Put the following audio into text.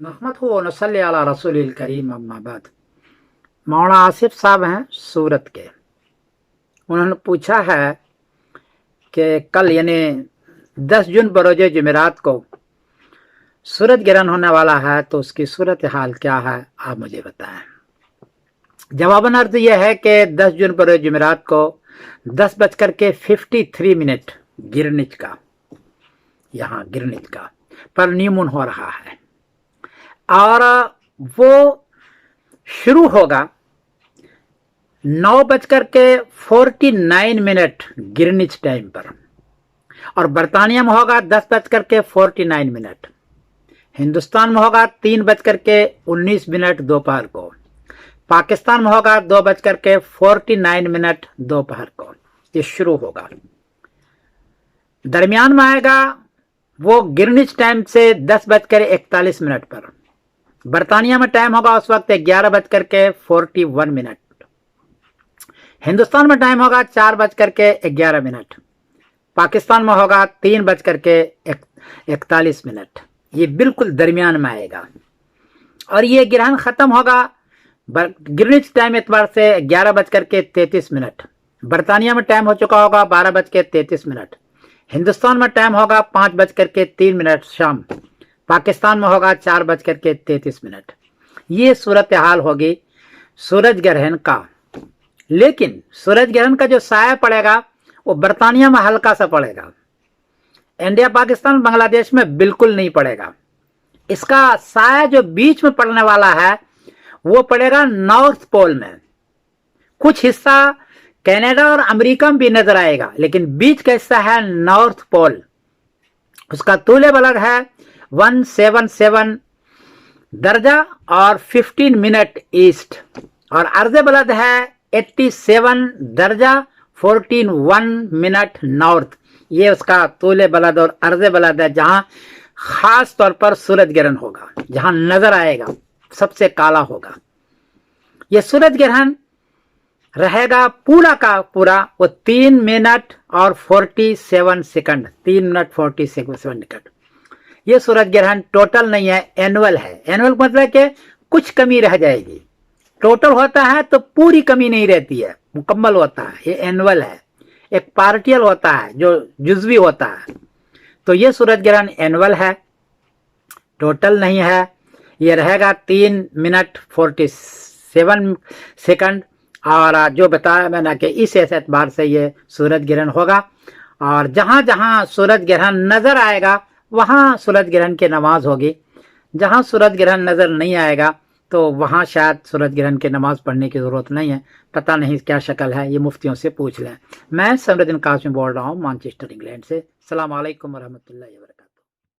नहमदहु व नसल्ली अला रसूलिल करीम अम्मा बाद। मौलाना आसिफ साहब हैं सूरत के। उन्होंने पूछा है कि कल यानी 10 जून बरोज जुमेरात को सूरज ग्रहण होने वाला है, तो उसकी सूरत हाल क्या है, आप मुझे बताएं। जवाबन अर्ज यह है कि 10 जून बरोज जुमेरात को 10:53 गिरनिच का, यहाँ गिरनिच का पर न्यू मून हो रहा है और वो शुरू होगा 9:49 गिरनिच टाइम पर और बरतानिया में होगा 10:49। हिंदुस्तान में होगा 3:19 दोपहर को। पाकिस्तान में होगा 2:49 दोपहर को। ये शुरू होगा। दरमियान में आएगा वो गिरनिच टाइम से 10:41 पर। बरतानिया में टाइम होगा उस वक्त 11:41। हिंदुस्तान में टाइम होगा 4:11। पाकिस्तान में होगा 3:41। ये बिल्कुल दरमियान में आएगा और ये ग्रहण खत्म होगा गिरनिच टाइम एतबार से 11:33। बरतानिया में टाइम हो चुका होगा 12:33। हिंदुस्तान में टाइम होगा 5:03 शाम। पाकिस्तान में होगा 4:33। ये सूरत हाल होगी सूरज ग्रहण का। लेकिन सूरज ग्रहण का जो साया पड़ेगा वो बरतानिया में हल्का सा पड़ेगा, इंडिया पाकिस्तान बांग्लादेश में बिल्कुल नहीं पड़ेगा। इसका साया जो बीच में पड़ने वाला है वो पड़ेगा नॉर्थ पोल में। कुछ हिस्सा कनाडा और अमेरिका में भी नजर आएगा, लेकिन बीच का हिस्सा है नॉर्थ पोल। उसका तूले बलद है 177 दर्जा और 15 मिनट ईस्ट और अर्ज बलद है 87 दर्जा 14 मिनट नॉर्थ। ये उसका तूले बलद और अर्ज बलद है, जहां खास तौर पर सूरज ग्रहण होगा, जहां नजर आएगा सबसे काला होगा। ये सूरज ग्रहण रहेगा पूरा का पूरा वो 3 मिनट और 47 सेकंड। 3 minute 47 second. ये सूरज ग्रहण टोटल नहीं है, एनुअल है। एनुअल मतलब कि कुछ कमी रह जाएगी। टोटल होता है तो पूरी कमी नहीं रहती है, मुकम्मल होता है। ये एनुअल है। एक पार्टियल होता है जो जुज़वी होता है। तो ये सूरज ग्रहण एनुअल है, टोटल नहीं है। ये रहेगा 3 मिनट 47 सेकंड और जो बताया मैंने कि इस एतबार से ये सूरज ग्रहण होगा। और जहां जहां सूरज ग्रहण नजर आएगा वहां सूरज ग्रहण की नमाज होगी। जहां सूरज ग्रहण नजर नहीं आएगा तो वहां शायद सूरज ग्रहण की नमाज पढ़ने की जरूरत नहीं है। पता नहीं क्या शक्ल है, ये मुफ्तियों से पूछ लें। मैं समरुद्दीन कासिम बोल रहा हूँ मैनचेस्टर इंग्लैंड से। अस्सलाम वालेकुम व रहमतुल्लाहि व बरकातहू।